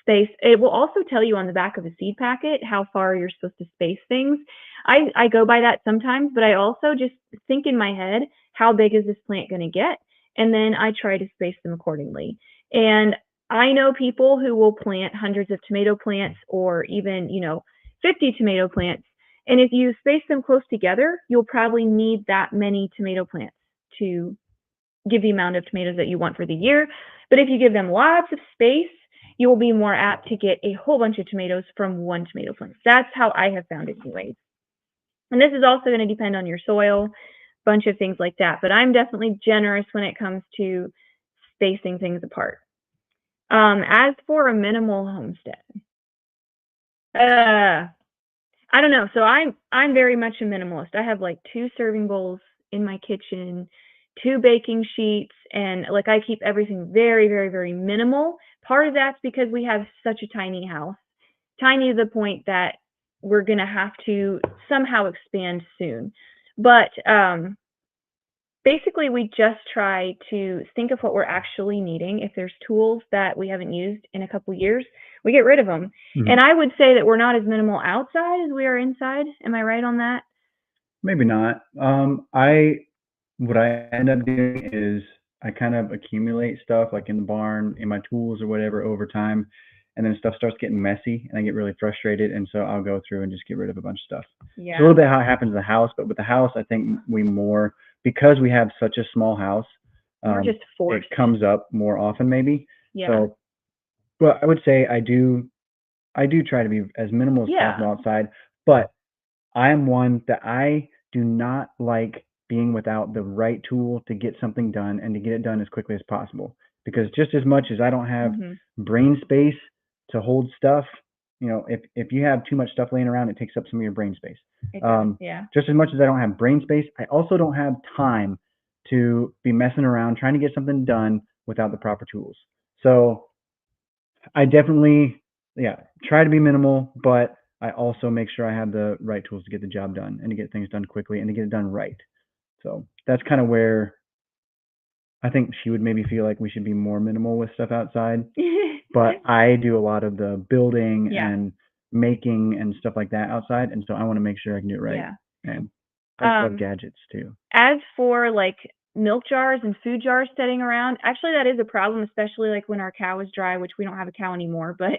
space. It will also tell you on the back of the seed packet how far you're supposed to space things. I go by that sometimes, but I also just think in my head, how big is this plant going to get? And then I try to space them accordingly. And I know people who will plant hundreds of tomato plants or even, 50 tomato plants. And if you space them close together, you'll probably need that many tomato plants to give the amount of tomatoes that you want for the year. But if you give them lots of space, you will be more apt to get a whole bunch of tomatoes from one tomato plant. That's how I have found it anyways. And this is also going to depend on your soil, bunch of things like that. But I'm definitely generous when it comes to spacing things apart. As for a minimal homestead, I don't know. So I'm very much a minimalist. I have like 2 serving bowls in my kitchen, 2 baking sheets, and like I keep everything very, very, very minimal. Part of that's because we have such a tiny house. Tiny to the point that we're going to have to somehow expand soon. But basically we just try to think of what we're actually needing. If there's tools that we haven't used in a couple years, we get rid of them. And I would say that we're not as minimal outside as we are inside. Am I right on that? Maybe not. What I end up doing is I kind of accumulate stuff like in the barn, in my tools or whatever over time, and then stuff starts getting messy and I get really frustrated, and so I'll go through and just get rid of a bunch of stuff. Yeah. It's a little bit how it happens in the house, but with the house, I think because we have such a small house, We're just forced. it comes up more often maybe. Yeah. So, well, I would say I do try to be as minimal as Yeah. possible outside, but I am one that I do not like being without the right tool to get something done and to get it done as quickly as possible. Because just as much as I don't have brain space to hold stuff, if you have too much stuff laying around, it takes up some of your brain space. Yeah. Just as much as I don't have brain space, I also don't have time to be messing around trying to get something done without the proper tools. So I definitely, try to be minimal, but I also make sure I have the right tools to get the job done and to get things done quickly and to get it done right. So that's kind of where I think she would maybe feel like we should be more minimal with stuff outside. But I do a lot of the building and making and stuff like that outside, and so I want to make sure I can do it right. Yeah. And I love gadgets too. As for like milk jars and food jars sitting around, actually that is a problem, especially like when our cow is dry, which we don't have a cow anymore, but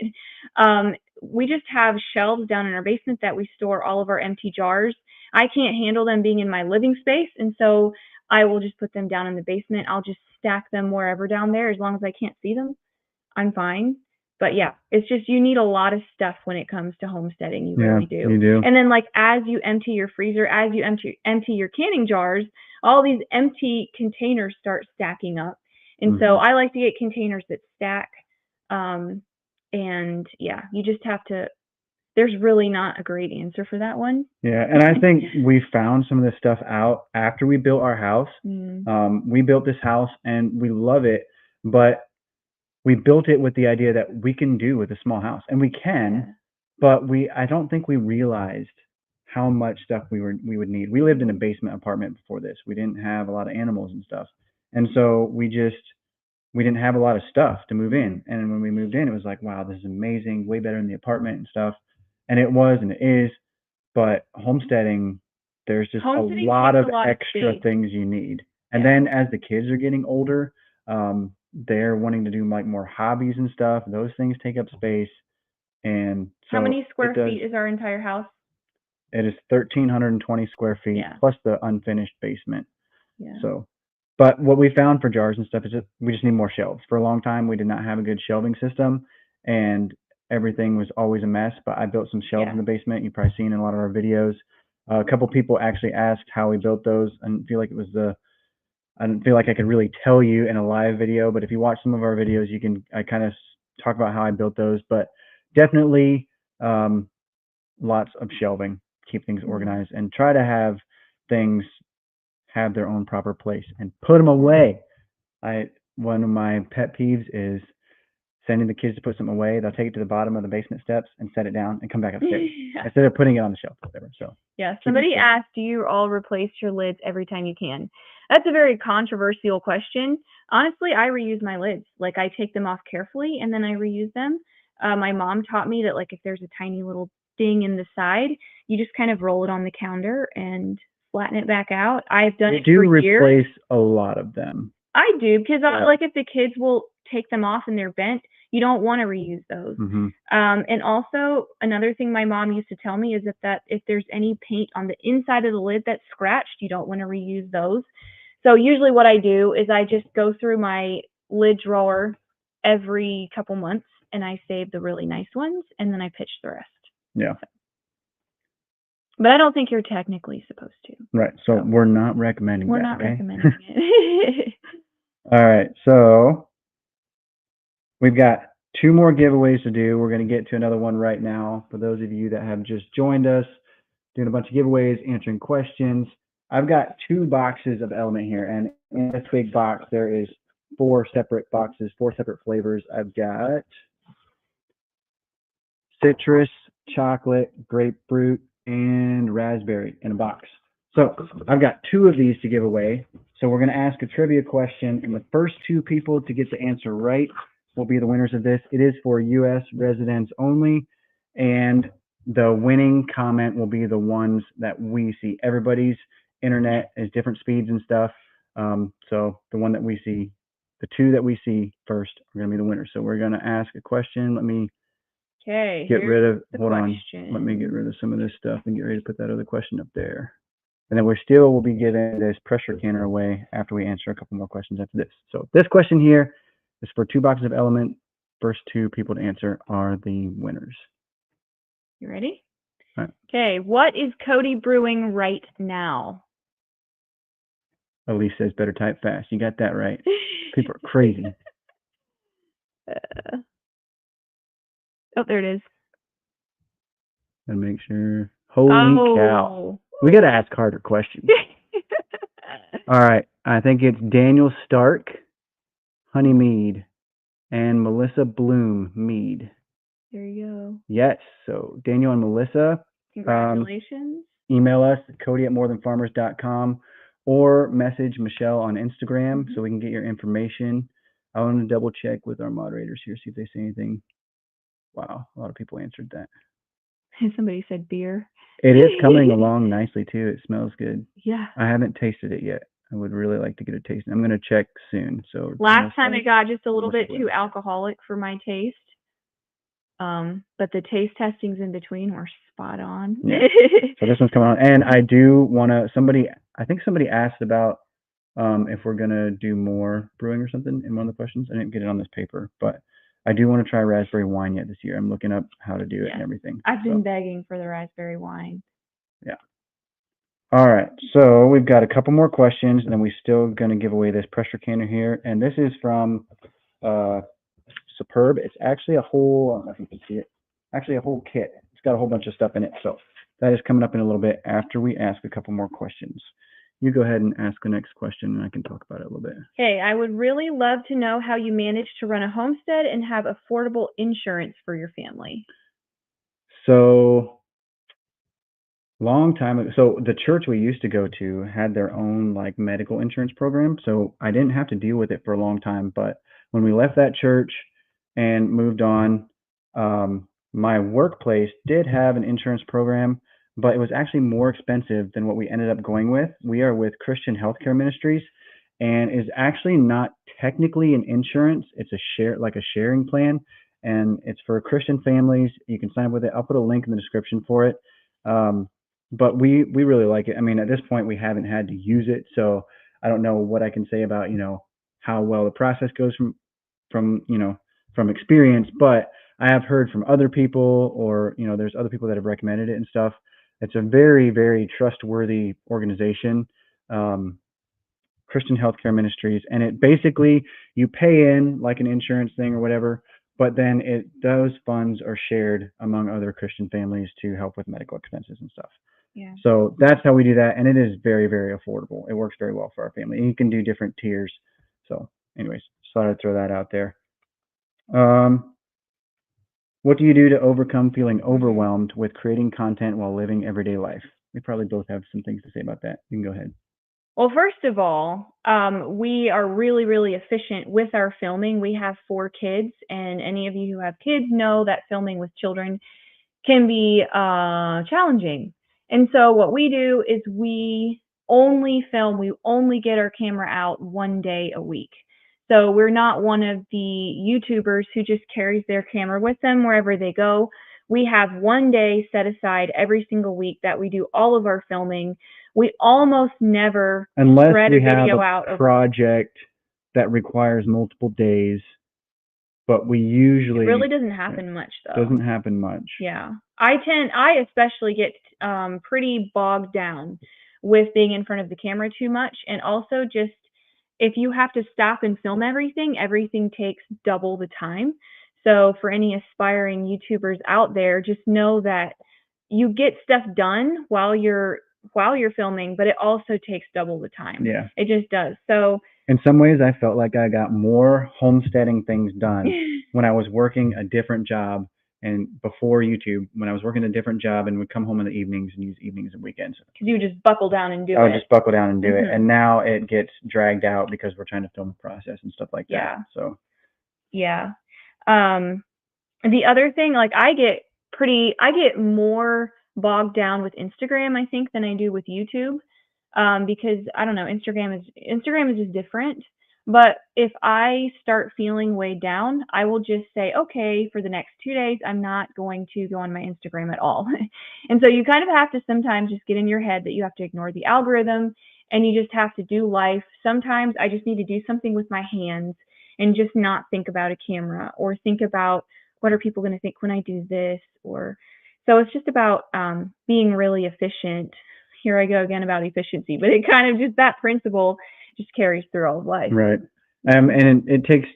we just have shelves down in our basement that we store all of our empty jars. I can't handle them being in my living space, and so I will just put them down in the basement. I'll just stack them wherever down there as long as I can't see them. I'm fine. But yeah, it's just you need a lot of stuff when it comes to homesteading. You really do. You do. And then like as you empty your freezer, as you empty your canning jars, all these empty containers start stacking up. And so I like to get containers that stack. And yeah, you just have to. There's really not a great answer for that one. Yeah, and I think we found some of this stuff out after we built our house. We built this house and we love it, but we built it with the idea that we can do with a small house, and we can, but I don't think we realized how much stuff we would need. We lived in a basement apartment before this. We didn't have a lot of animals and stuff, and so we didn't have a lot of stuff to move in. And when we moved in, it was like, wow, this is amazing, way better than the apartment and stuff. And it was, and it is. But homesteading, there's just a lot of extra things you need. And then as the kids are getting older, they're wanting to do like more hobbies and stuff. Those things take up space. And so how many square feet is our entire house? It is 1,320 square feet plus the unfinished basement. Yeah. So, but what we found for jars and stuff is we just need more shelves. For a long time, we did not have a good shelving system, and everything was always a mess. But I built some shelves in the basement. You've probably seen in a lot of our videos. A couple people actually asked how we built those, and feel like I didn't feel like I could really tell you in a live video. But if you watch some of our videos, I kind of talk about how I built those. But definitely lots of shelving, keep things organized, and try to have things have their own proper place and put them away. One of my pet peeves is sending the kids to put something away. They'll take it to the bottom of the basement steps and set it down and come back upstairs instead of putting it on the shelf or whatever. So yeah, somebody asked, do you all replace your lids every time you can? That's a very controversial question. Honestly, I reuse my lids. Like I take them off carefully and then I reuse them. My mom taught me that like if there's a tiny little ding in the side, you just kind of roll it on the counter and flatten it back out. I've done it for years. You do replace a lot of them. I do, because like if the kids will take them off and they're bent, you don't want to reuse those. And also another thing my mom used to tell me is that if there's any paint on the inside of the lid that's scratched, you don't want to reuse those. So usually what I do is I just go through my lid drawer every couple months and I save the really nice ones and then I pitch the rest. Yeah. So. But I don't think you're technically supposed to. Right. So we're not recommending that. We're not recommending it. All right. So we've got 2 more giveaways to do. We're going to get to another one right now. For those of you that have just joined us, doing a bunch of giveaways, answering questions. I've got 2 boxes of LMNT here. And in this big box, there is 4 separate boxes, 4 separate flavors. I've got citrus, chocolate, grapefruit, and raspberry in a box. So I've got 2 of these to give away. So we're going to ask a trivia question, and the first 2 people to get the answer right will be the winners of this. It is for U.S. residents only, and the winning comment will be the ones that we see. Everybody's internet is different speeds and stuff. So the one that we see, the 2 that we see first are going to be the winners. So we're going to ask a question. Let me get rid of, hold on, let me get rid of some of this stuff and get ready to put that other question up there. And then we'll be giving this pressure canner away after we answer a couple more questions after this. So this question here is for 2 boxes of LMNT. First 2 people to answer are the winners. You ready? All right. Okay, what is Cody brewing right now? Elise says better type fast. You got that right. People are crazy. Oh, there it is. Gotta make sure. Holy cow. We gotta ask harder questions. All right. I think it's Daniel Stark, Honey Mead, and Melissa Bloom Mead. There you go. Yes. So Daniel and Melissa. Congratulations. Email us at cody@morethanfarmers.com or message Michelle on Instagram so we can get your information. I want to double check with our moderators here, see if they say anything. Wow, a lot of people answered that. Somebody said beer. It is coming along nicely too. It smells good. Yeah. I haven't tasted it yet. I would really like to get a taste. I'm going to check soon. So last time it got just a little bit too alcoholic for my taste. But the taste testings in between were spot on. Yeah. So this one's coming on. And I do want to, I think somebody asked about if we're going to do more brewing or something in one of the questions. I didn't get it on this paper, but I do want to try raspberry wine yet this year. I'm looking up how to do it and everything. I've been begging for the raspberry wine. Yeah. All right. So we've got a couple more questions, and then we're still going to give away this pressure canner here. And this is from Superb. It's actually a whole, I don't know if you can see it, actually a whole kit. It's got a whole bunch of stuff in it. So that is coming up in a little bit after we ask a couple more questions. You go ahead and ask the next question, and I can talk about it a little bit. Okay, I would really love to know how you manage to run a homestead and have affordable insurance for your family. So long time ago, so the church we used to go to had their own like medical insurance program, so I didn't have to deal with it for a long time. But when we left that church and moved on, my workplace did have an insurance program, but it was actually more expensive than what we ended up going with. We are with Christian Healthcare Ministries, and is actually not technically an insurance. It's a share, like a sharing plan, and it's for Christian families. You can sign up with it. I'll put a link in the description for it. But we really like it. I mean, at this point, we haven't had to use it, so I don't know what I can say about how well the process goes from experience. But I have heard from other people, or there's other people that have recommended it and stuff. It's a very, very trustworthy organization, Christian Healthcare Ministries, and it basically, you pay in like an insurance thing or whatever, but then those funds are shared among other Christian families to help with medical expenses and stuff. Yeah. So that's how we do that, and it is very, very affordable. It works very well for our family, and you can do different tiers. So, anyways, just thought I'd throw that out there. What do you do to overcome feeling overwhelmed with creating content while living everyday life? We probably both have some things to say about that. You can go ahead. Well, first of all, we are really, really efficient with our filming. We have 4 kids, and any of you who have kids know that filming with children can be challenging. And so what we do is we only film, we only get our camera out 1 day a week. So we're not one of the YouTubers who just carries their camera with them wherever they go. We have 1 day set aside every single week that we do all of our filming. We almost never unless spread we a video have out a project that requires multiple days, but we usually, it really doesn't happen much though. Doesn't happen much. Yeah. I especially get pretty bogged down with being in front of the camera too much, and also just if you have to stop and film everything takes double the time. So for any aspiring YouTubers out there, just know that you get stuff done while you're filming, but it also takes double the time. Yeah. It just does. So in some ways, I felt like I got more homesteading things done when I was working a different job, and before YouTube, when I was working a different job and would come home in the evenings and use evenings and weekends. Because you just buckle down and do it. I would just buckle down and do it. And now it gets dragged out because we're trying to film the process and stuff like that. So. Yeah. The other thing, like I get more bogged down with Instagram, I think, than I do with YouTube. Because I don't know, Instagram is just different. But if I start feeling weighed down, I will just say, okay, for the next 2 days, I'm not going to go on my Instagram at all. And so you kind of have to sometimes just get in your head that you have to ignore the algorithm and you just have to do life. Sometimes I just need to do something with my hands and just not think about a camera or think about what are people going to think when I do this. Or so it's just about being really efficient. Here I go again about efficiency, but it kind of just, that principle just carries through all of life. Right. And it takes,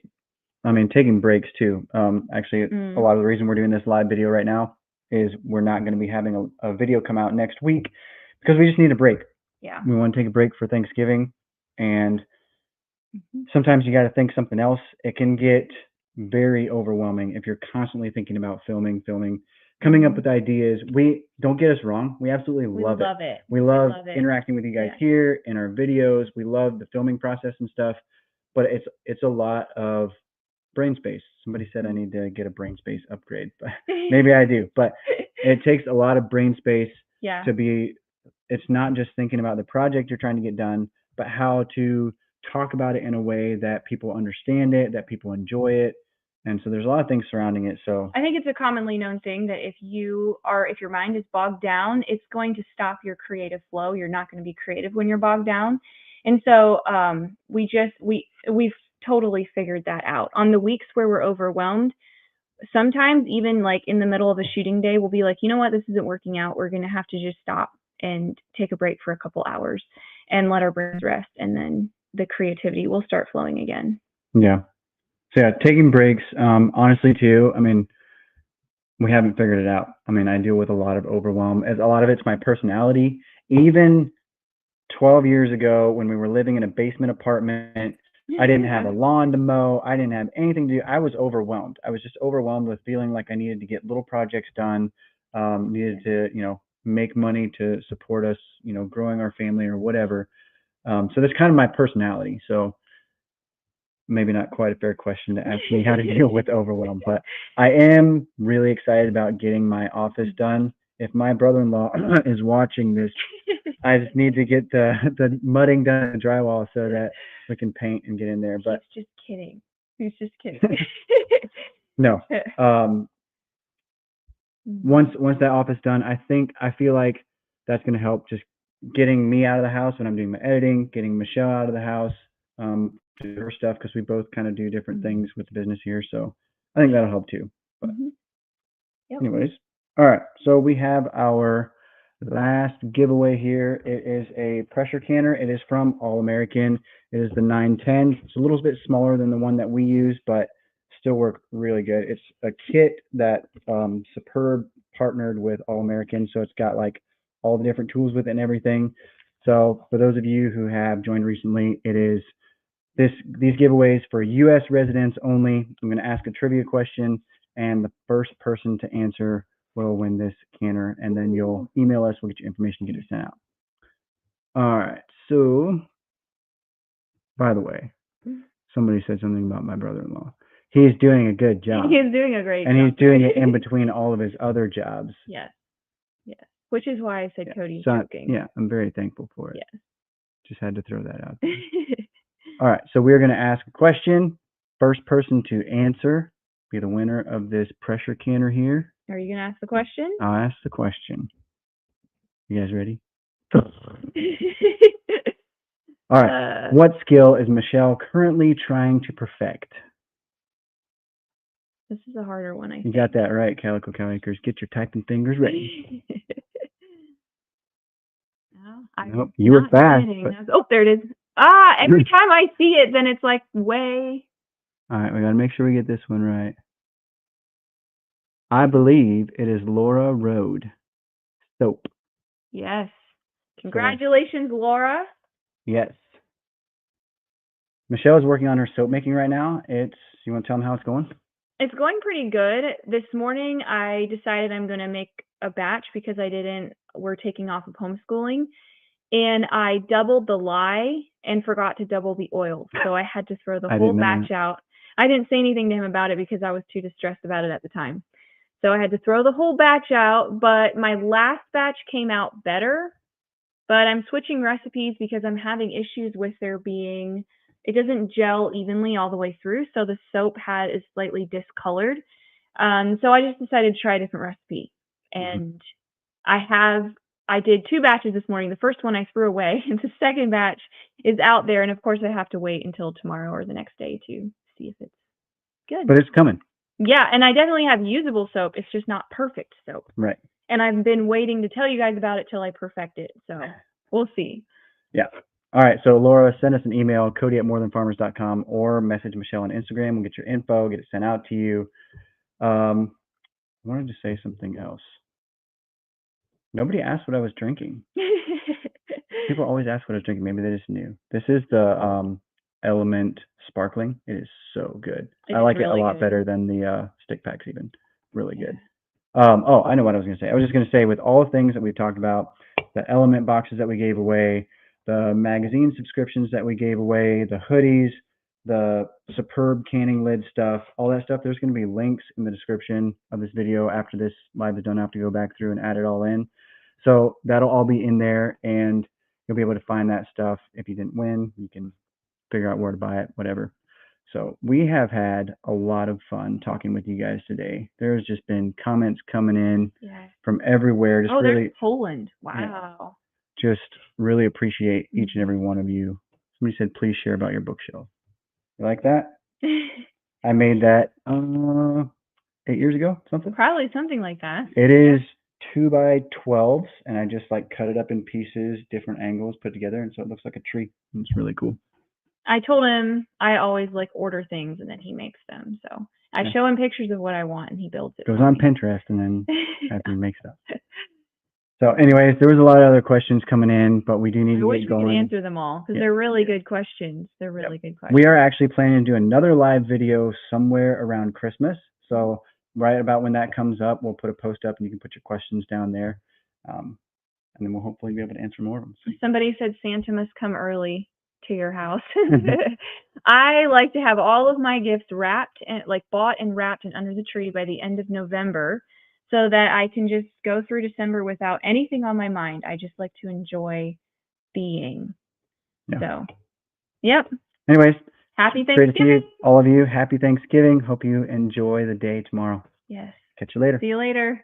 taking breaks too. Actually, a lot of the reason we're doing this live video right now is we're not going to be having a video come out next week because we just need a break. Yeah. We want to take a break for Thanksgiving, and sometimes you got to think something else. It can get very overwhelming if you're constantly thinking about filming, coming up with ideas. We don't get us wrong. We absolutely love it. We love interacting with you guys here in our videos. We love the filming process and stuff, but it's a lot of brain space. Somebody said I need to get a brain space upgrade, but maybe I do. But it takes a lot of brain space to be. It's not just thinking about the project you're trying to get done, but how to talk about it in a way that people understand it, that people enjoy it. And so there's a lot of things surrounding it. So I think it's a commonly known thing that if your mind is bogged down, it's going to stop your creative flow. You're not going to be creative when you're bogged down. And so we've totally figured that out. On the weeks where we're overwhelmed, sometimes even like in the middle of a shooting day, we'll be like, you know what, this isn't working out. We're going to have to just stop and take a break for a couple hours and let our brains rest. And then the creativity will start flowing again. Yeah. So yeah, taking breaks, honestly too, I mean, we haven't figured it out. I mean, I deal with a lot of overwhelm. As a lot of it's my personality. Even 12 years ago when we were living in a basement apartment, I didn't have a lawn to mow. I didn't have anything to do. I was overwhelmed. I was just overwhelmed with feeling like I needed to get little projects done, needed to, make money to support us, growing our family or whatever. So that's kind of my personality. So maybe not quite a fair question to ask me how to deal with overwhelm, but I am really excited about getting my office done. If my brother-in-law is watching this, I just need to get the mudding done and drywall so that we can paint and get in there. But he's just kidding. He's just kidding. No. Once that office done, I feel like that's going to help just getting me out of the house when I'm doing my editing, getting Michelle out of the house, to do her stuff, because we both kind of do different things with the business here. So I think that'll help too. But anyways, all right. So we have our last giveaway here. It is a pressure canner. It is from All American. It is the 910. It's a little bit smaller than the one that we use, but still work really good. It's a kit that Superb partnered with All American, so it's got like all the different tools with it and everything. So for those of you who have joined recently, it is these giveaways for U.S. residents only. I'm going to ask a trivia question, and the first person to answer will win this canner, and then you'll email us. We'll get your information and get it sent out. All right. So, by the way, somebody said something about my brother-in-law. He's doing a good job. He's doing a great job. And he's doing it in between all of his other jobs. Yes. Yes. Which is why I said Cody's joking. Yeah, I'm very thankful for it. Yes. Just had to throw that out there. All right, so we're going to ask a question. First person to answer be the winner of this pressure canner here. Are you going to ask the question? I'll ask the question. You guys ready? All right. What skill is Michelle currently trying to perfect? This is a harder one, I think. You got that right, Calico Calicers. Get your typing fingers ready. Nope, you were fast. But... Oh, there it is. Every time I see it, then it's like way. All right, we got to make sure we get this one right. I believe it is Laura Road soap. Yes. Congratulations, Laura. Yes. Michelle is working on her soap making right now. You want to tell them how it's going? It's going pretty good. This morning, I decided I'm going to make a batch because we're taking off of homeschooling. And I doubled the lye and forgot to double the oil. So I had to throw the whole batch out. I didn't say anything to him about it because I was too distressed about it at the time. So I had to throw the whole batch out, but my last batch came out better. But I'm switching recipes because I'm having issues with it doesn't gel evenly all the way through. So the soap is slightly discolored. So I just decided to try a different recipe. And I did 2 batches this morning. The first one I threw away, and the second batch is out there. And of course, I have to wait until tomorrow or the next day to see if it's good. But it's coming. Yeah, and I definitely have usable soap. It's just not perfect soap. Right. And I've been waiting to tell you guys about it till I perfect it. So we'll see. Yeah. All right. So Laura, send us an email, Cody@morethanfarmers.com, or message Michelle on Instagram. We'll get your info, get it sent out to you. I wanted to say something else. Nobody asked what I was drinking. People always ask what I was drinking. Maybe they just knew. This is the LMNT Sparkling. It is so good. I like it a lot better than the stick packs even. Really good. I know what I was going to say. I was just going to say, with all the things that we've talked about, the LMNT boxes that we gave away, the magazine subscriptions that we gave away, the hoodies, the Superb canning lid stuff, all that stuff, there's going to be links in the description of this video after this live is done. I have to go back through and add it all in. So that'll all be in there, and you'll be able to find that stuff. If you didn't win, you can figure out where to buy it, whatever. So we have had a lot of fun talking with you guys today. There's just been comments coming in from everywhere. Just there's Poland. Wow. Just really appreciate each and every one of you. Somebody said, please share about your bookshelf. You like that? I made that 8 years ago, something. Probably something like that. It is 2x12s, and I just like cut it up in pieces, different angles put together, and so it looks like a tree. It's really cool. I told him I always like order things and then he makes them. So I show him pictures of what I want and he builds it. Goes on Pinterest and then after he makes stuff. So anyways, there was a lot of other questions coming in, but we do need to get going. We can answer them all because they're really good questions. They're really good questions. We are actually planning to do another live video somewhere around Christmas. So right about when that comes up, we'll put a post up and you can put your questions down there. And then we'll hopefully be able to answer more of them. Somebody said Santa must come early to your house. I like to have all of my gifts wrapped and like bought and wrapped and under the tree by the end of November so that I can just go through December without anything on my mind. I just like to enjoy being. Yeah. So, yep. Anyways, happy Thanksgiving. Great to see you, all of you. Happy Thanksgiving. Hope you enjoy the day tomorrow. Yes. Catch you later. See you later.